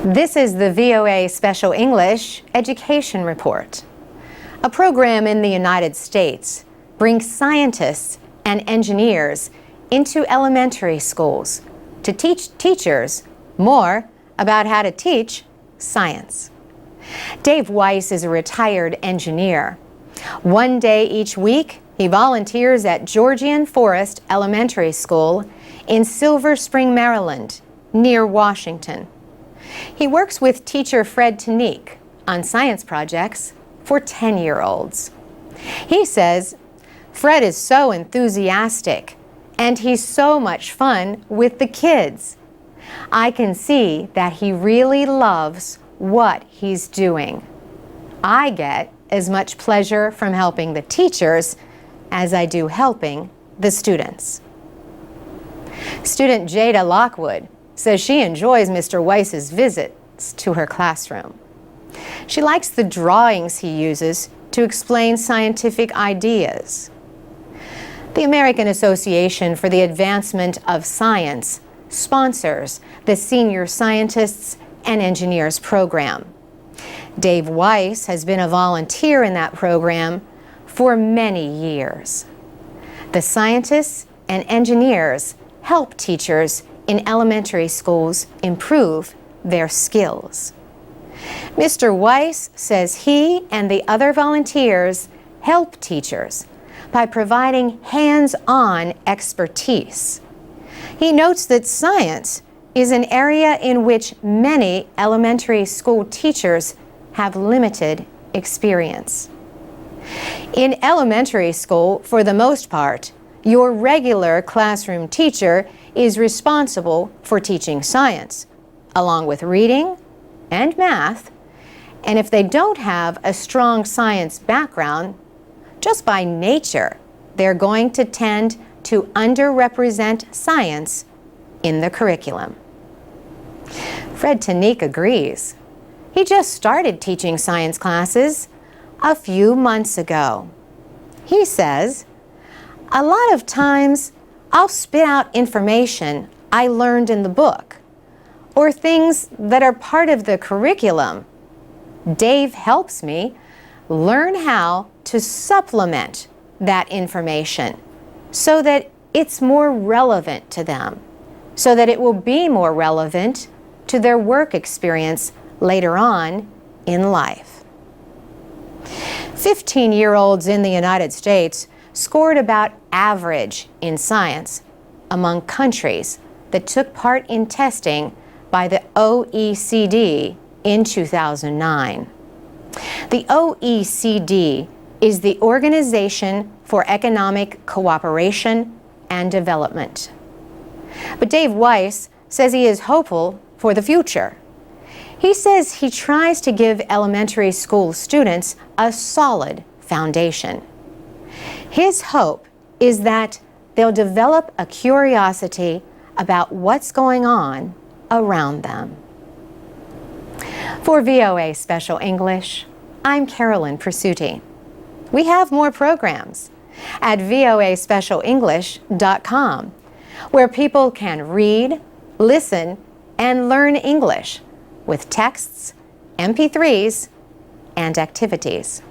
This is the VOA Special English Education Report. A program in the United States brings scientists and engineers into elementary schools to teach teachers more about how to teach science. Dave Weiss is a retired engineer. One day each week, he volunteers at Georgian Forest Elementary School in Silver Spring, Maryland, near Washington. He works with teacher Fred Tanique on science projects for 10-year-olds. He says, Fred is so enthusiastic and he's so much fun with the kids. I can see that he really loves what he's doing. I get as much pleasure from helping the teachers as I do helping the students. Student Jada Lockwood says she enjoys Mr. Weiss's visits to her classroom. She likes the drawings he uses to explain scientific ideas. The American Association for the Advancement of Science sponsors the Senior Scientists and Engineers program. Dave Weiss has been a volunteer in that program for many years. The scientists and engineers help teachers in elementary schools improve their skills. Mr. Weiss says he and the other volunteers help teachers by providing hands-on expertise. He notes that science is an area in which many elementary school teachers have limited experience. In elementary school, for the most part, your regular classroom teacher is responsible for teaching science, along with reading and math, and if they don't have a strong science background, just by nature, they're going to tend to underrepresent science in the curriculum. Fred Tanique agrees. He just started teaching science classes a few months ago. He says, a lot of times I'll spit out information I learned in the book or things that are part of the curriculum. Dave helps me learn how to supplement that information so that it's more relevant to them, so that it will be more relevant to their work experience later on in life. 15-year-olds in the United States scored about average in science among countries that took part in testing by the OECD in 2009. The OECD is the Organization for Economic Cooperation and Development. But Dave Weiss says he is hopeful for the future. He says he tries to give elementary school students a solid foundation. His hope is that they'll develop a curiosity about what's going on around them. For VOA Special English, I'm Carolyn Persutti. We have more programs at voaspecialenglish.com, where people can read, listen, and learn English with texts, MP3s, and activities.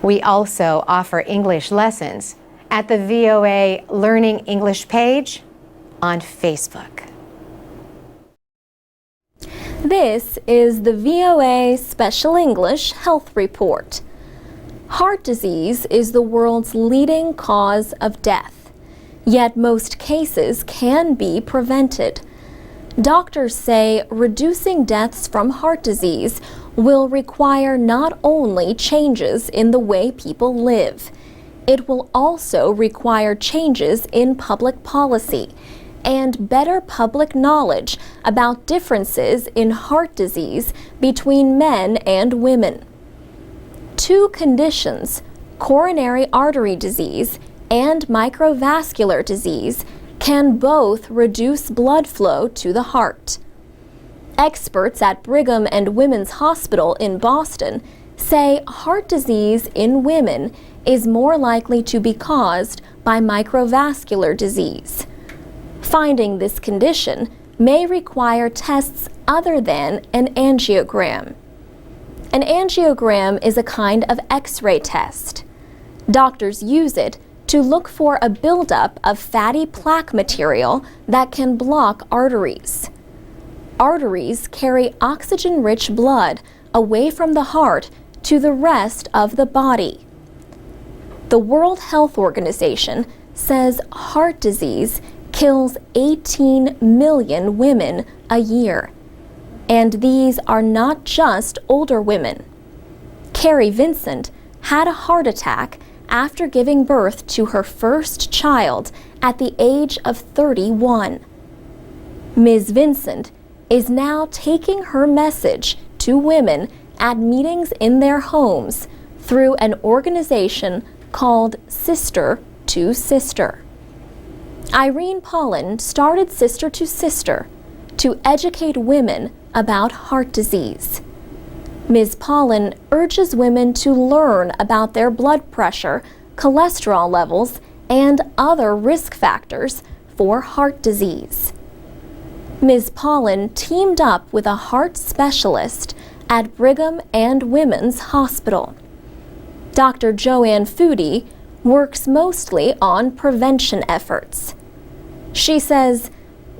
We also offer English lessons at the VOA Learning English page on Facebook. This is the VOA Special English Health Report. Heart disease is the world's leading cause of death, yet most cases can be prevented. Doctors say reducing deaths from heart disease will require not only changes in the way people live, it will also require changes in public policy and better public knowledge about differences in heart disease between men and women. Two conditions, coronary artery disease and microvascular disease, can both reduce blood flow to the heart. Experts at Brigham and Women's Hospital in Boston say heart disease in women is more likely to be caused by microvascular disease. Finding this condition may require tests other than an angiogram. An angiogram is a kind of X-ray test. Doctors use it to look for a buildup of fatty plaque material that can block arteries. Arteries carry oxygen-rich blood away from the heart to the rest of the body. The World Health Organization says heart disease kills 18 million women a year. And these are not just older women. Carrie Vincent had a heart attack after giving birth to her first child at the age of 31. Ms. Vincent is now taking her message to women at meetings in their homes through an organization called Sister to Sister. Irene Paulin started Sister to Sister to educate women about heart disease. Ms. Paulin urges women to learn about their blood pressure, cholesterol levels, and other risk factors for heart disease. Ms. Paulin teamed up with a heart specialist at Brigham and Women's Hospital. Dr. Joanne Foody works mostly on prevention efforts. She says,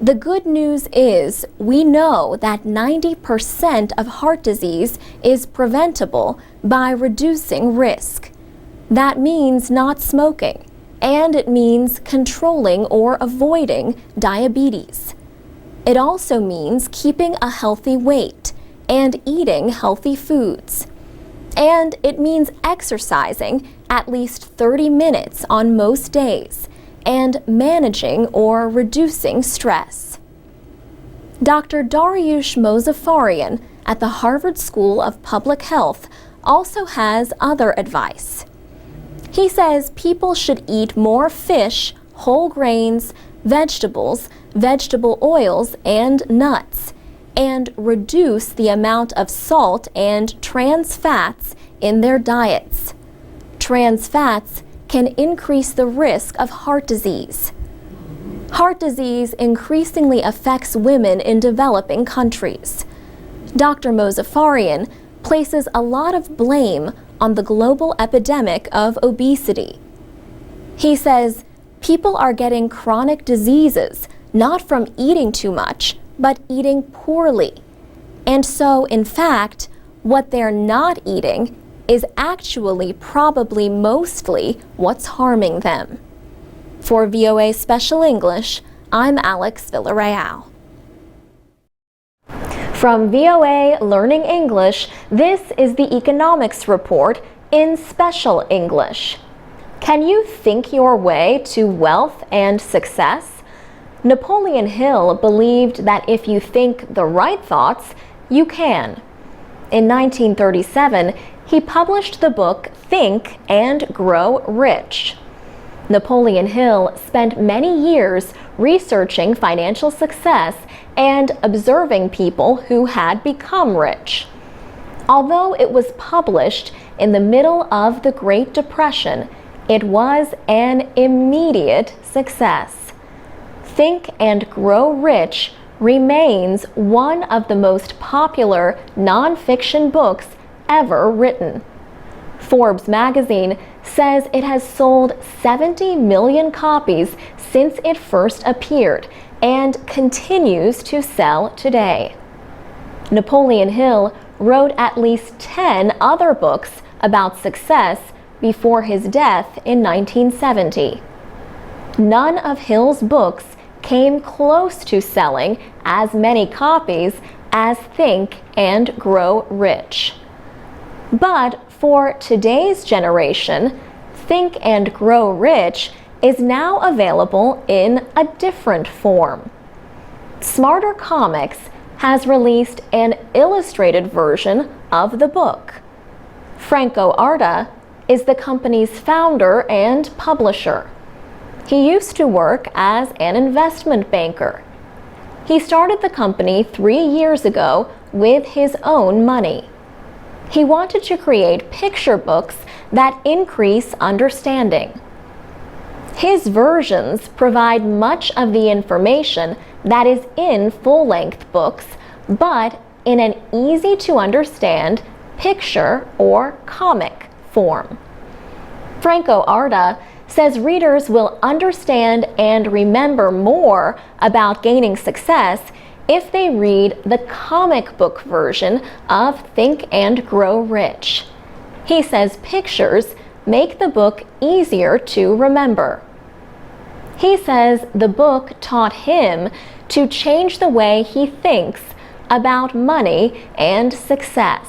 "The good news is we know that 90% of heart disease is preventable by reducing risk. That means not smoking, and it means controlling or avoiding diabetes. It also means keeping a healthy weight and eating healthy foods. And it means exercising at least 30 minutes on most days and managing or reducing stress." Dr. Dariush Mozaffarian at the Harvard School of Public Health also has other advice. He says people should eat more fish, whole grains, vegetables, vegetable oils, and nuts, and reduce the amount of salt and trans fats in their diets. Trans fats can increase the risk of heart disease. Heart disease increasingly affects women in developing countries. Dr. Mozaffarian places a lot of blame on the global epidemic of obesity. He says people are getting chronic diseases not from eating too much, but eating poorly. And so, in fact, what they're not eating is actually probably mostly what's harming them. For VOA Special English, I'm Alex Villarreal. From VOA Learning English, this is the Economics Report in Special English. Can you think your way to wealth and success? Napoleon Hill believed that if you think the right thoughts, you can. In 1937, he published the book Think and Grow Rich. Napoleon Hill spent many years researching financial success and observing people who had become rich. Although it was published in the middle of the Great Depression, it was an immediate success. Think and Grow Rich remains one of the most popular nonfiction books ever written. Forbes magazine says it has sold 70 million copies since it first appeared and continues to sell today. Napoleon Hill wrote at least 10 other books about success before his death in 1970. None of Hill's books came close to selling as many copies as Think and Grow Rich. But for today's generation, Think and Grow Rich is now available in a different form. Smarter Comics has released an illustrated version of the book. Franco Arta is the company's founder and publisher. He used to work as an investment banker. He started the company 3 years ago with his own money. He wanted to create picture books that increase understanding. His versions provide much of the information that is in full-length books, but in an easy to understand picture or comic form. Franco Arda says readers will understand and remember more about gaining success if they read the comic book version of Think and Grow Rich. He says pictures make the book easier to remember. He says the book taught him to change the way he thinks about money and success.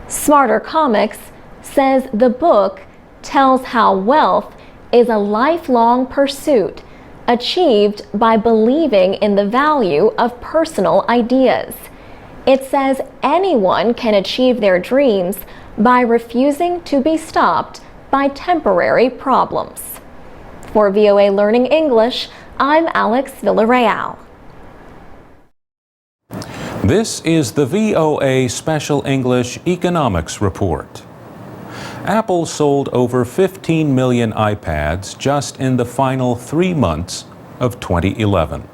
Smarter Comics says the book tells how wealth is a lifelong pursuit achieved by believing in the value of personal ideas. It says anyone can achieve their dreams by refusing to be stopped by temporary problems. For VOA Learning English, I'm Alex Villarreal. This is the VOA Special English Economics Report. Apple sold over 15 million iPads just in the final 3 months of 2011.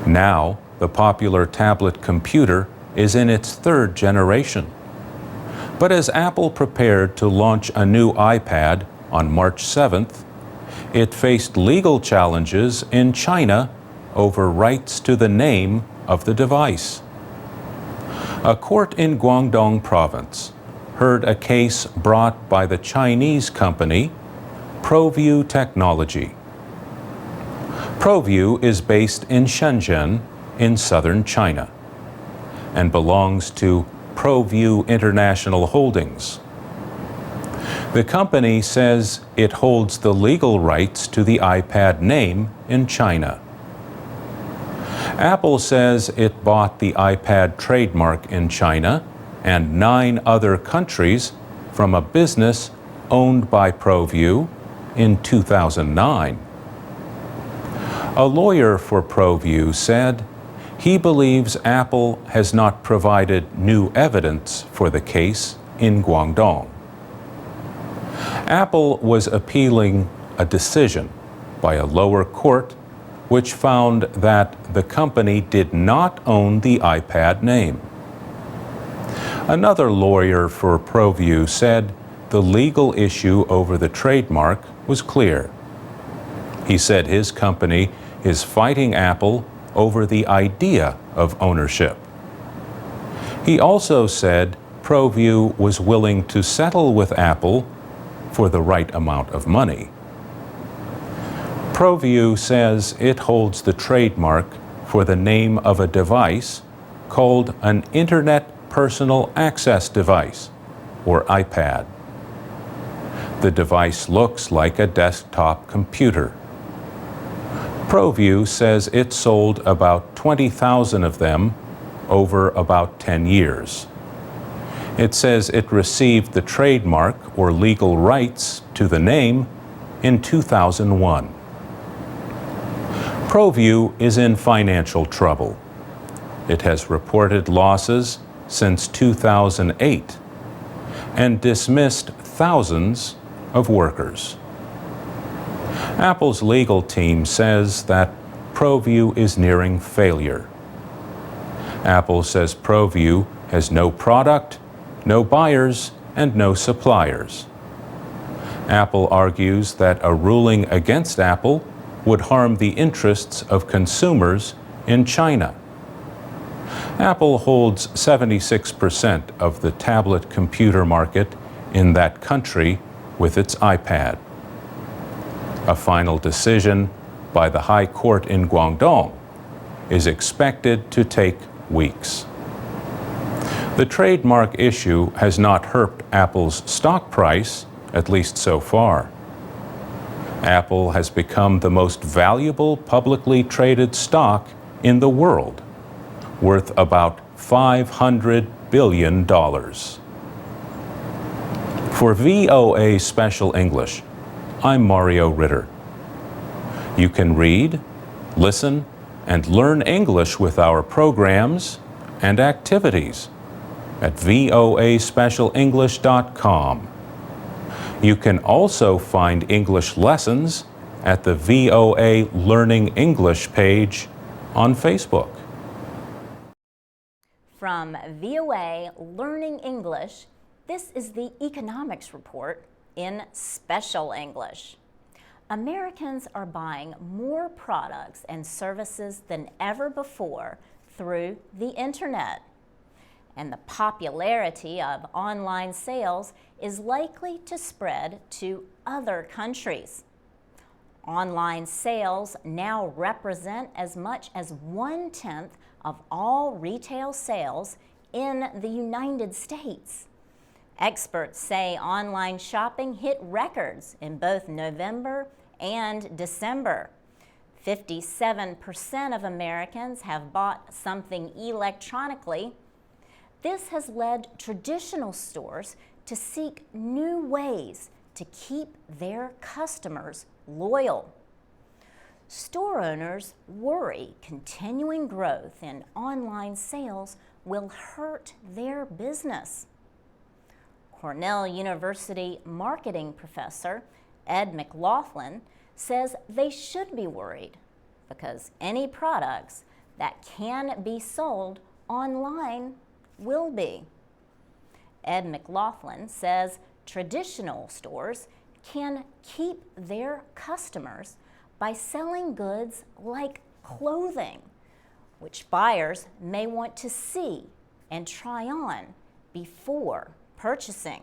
Now, the popular tablet computer is in its 3rd generation. But as Apple prepared to launch a new iPad on March 7th, it faced legal challenges in China over rights to the name of the device. A court in Guangdong province heard a case brought by the Chinese company ProView Technology. ProView is based in Shenzhen in southern China and belongs to ProView International Holdings. The company says it holds the legal rights to the iPad name in China. Apple says it bought the iPad trademark in China and 9 other countries from a business owned by ProView in 2009. A lawyer for ProView said he believes Apple has not provided new evidence for the case in Guangdong. Apple was appealing a decision by a lower court which found that the company did not own the iPad name. Another lawyer for ProView said the legal issue over the trademark was clear. He said his company is fighting Apple over the idea of ownership. He also said ProView was willing to settle with Apple for the right amount of money. ProView says it holds the trademark for the name of a device called an Internet Personal Access Device, or iPad. The device looks like a desktop computer. ProView says it sold about 20,000 of them over about 10 years. It says it received the trademark or legal rights to the name in 2001. ProView is in financial trouble. It has reported losses since 2008 and dismissed thousands of workers. Apple's legal team says that ProView is nearing failure. Apple says ProView has no product, no buyers, and no suppliers. Apple argues that a ruling against Apple would harm the interests of consumers in China. Apple holds 76% of the tablet computer market in that country with its iPad. A final decision by the High Court in Guangdong is expected to take weeks. The trademark issue has not hurt Apple's stock price, at least so far. Apple has become the most valuable publicly traded stock in the world, worth about $500 billion. For VOA Special English, I'm Mario Ritter. You can read, listen, and learn English with our programs and activities at voaspecialenglish.com. You can also find English lessons at the VOA Learning English page on Facebook. From VOA Learning English, this is the Economics Report in Special English. Americans are buying more products and services than ever before through the internet. And the popularity of online sales is likely to spread to other countries. Online sales now represent as much as 1/10 of all retail sales in the United States. Experts say online shopping hit records in both November and December. 57% of Americans have bought something electronically. This has led traditional stores to seek new ways to keep their customers loyal. Store owners worry continuing growth in online sales will hurt their business. Cornell University marketing professor Ed McLaughlin says they should be worried because any products that can be sold online will be. Ed McLaughlin says traditional stores can keep their customers by selling goods like clothing, which buyers may want to see and try on before purchasing.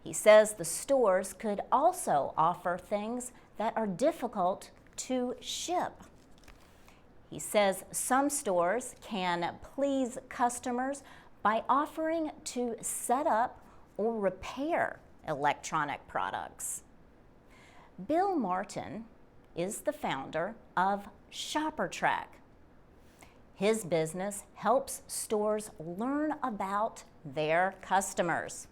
He says the stores could also offer things that are difficult to ship. He says some stores can please customers by offering to set up or repair electronic products. Bill Martin is the founder of ShopperTrack. His business helps stores learn about their customers.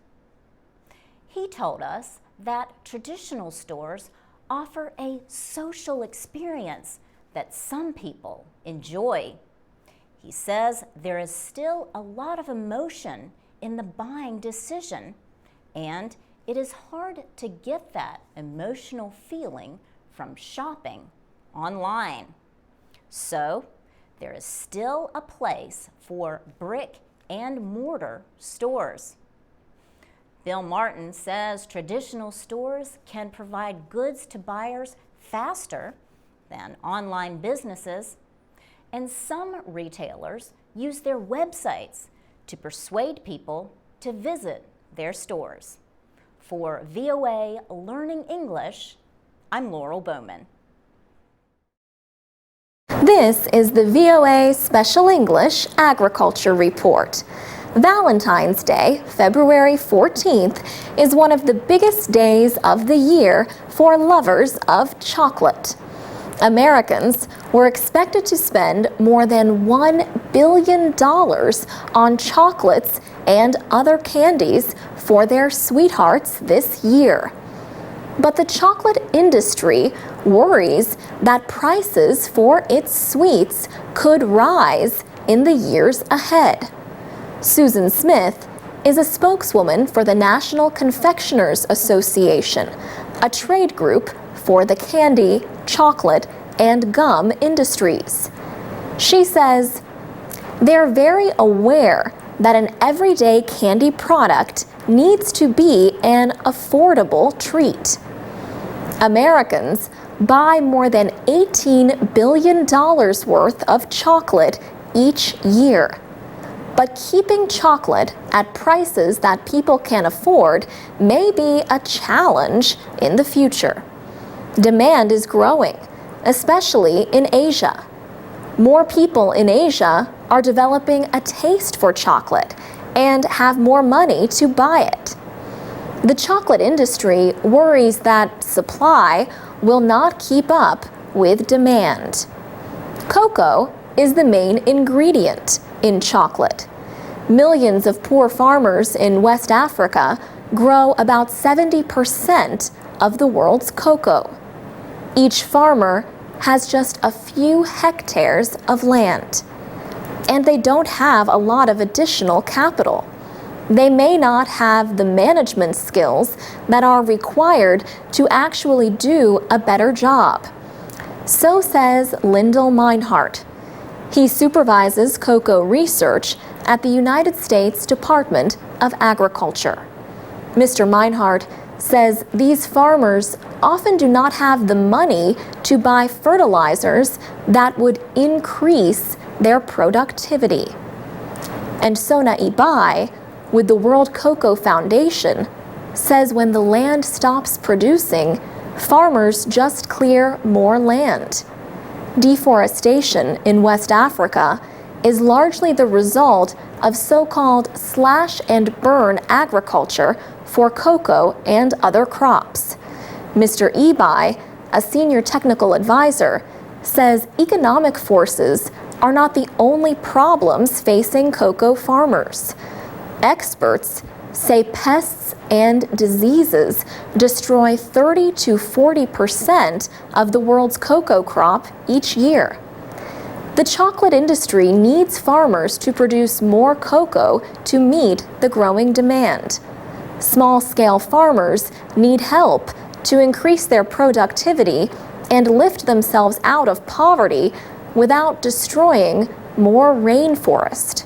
He told us that traditional stores offer a social experience that some people enjoy. He says there is still a lot of emotion in the buying decision, and it is hard to get that emotional feeling from shopping online. So there is still a place for brick and mortar stores. Bill Martin says traditional stores can provide goods to buyers faster than online businesses, and some retailers use their websites to persuade people to visit their stores. For VOA Learning English, I'm Laurel Bowman. This is the VOA Special English Agriculture Report. Valentine's Day, February 14th, is one of the biggest days of the year for lovers of chocolate. Americans were expected to spend more than $1 billion on chocolates and other candies for their sweethearts this year. But the chocolate industry worries that prices for its sweets could rise in the years ahead. Susan Smith is a spokeswoman for the National Confectioners Association, a trade group for the candy, chocolate, and gum industries. She says they're very aware that an everyday candy product needs to be an affordable treat. Americans buy more than $18 billion worth of chocolate each year. But keeping chocolate at prices that people can afford may be a challenge in the future. Demand is growing, especially in Asia. More people in Asia are developing a taste for chocolate and have more money to buy it. The chocolate industry worries that supply will not keep up with demand. Cocoa is the main ingredient in chocolate. Millions of poor farmers in West Africa grow about 70% of the world's cocoa. Each farmer has just a few hectares of land, and they don't have a lot of additional capital. They may not have the management skills that are required to actually do a better job. So says Lyndall Meinhardt. He supervises cocoa research at the United States Department of Agriculture. Mr. Meinhardt says these farmers often do not have the money to buy fertilizers that would increase their productivity. And Sona Ibai, with the World Cocoa Foundation, says when the land stops producing, farmers just clear more land. Deforestation in West Africa is largely the result of so-called slash and burn agriculture for cocoa and other crops. Mr. Ibai, a senior technical advisor, says economic forces are not the only problems facing cocoa farmers. Experts say pests and diseases destroy 30 to 40% of the world's cocoa crop each year. The chocolate industry needs farmers to produce more cocoa to meet the growing demand. Small-scale farmers need help to increase their productivity and lift themselves out of poverty without destroying more rainforest.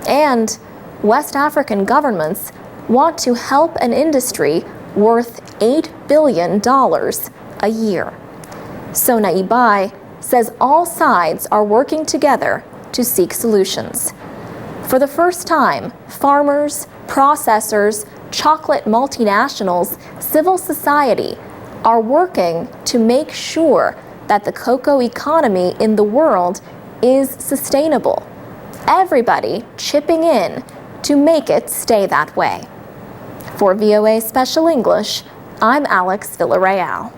And West African governments want to help an industry worth $8 billion a year. Sona Ibai says all sides are working together to seek solutions. For the first time, farmers, processors, chocolate multinationals, civil society are working to make sure that the cocoa economy in the world is sustainable. Everybody chipping in to make it stay that way. For VOA Special English, I'm Alex Villarreal.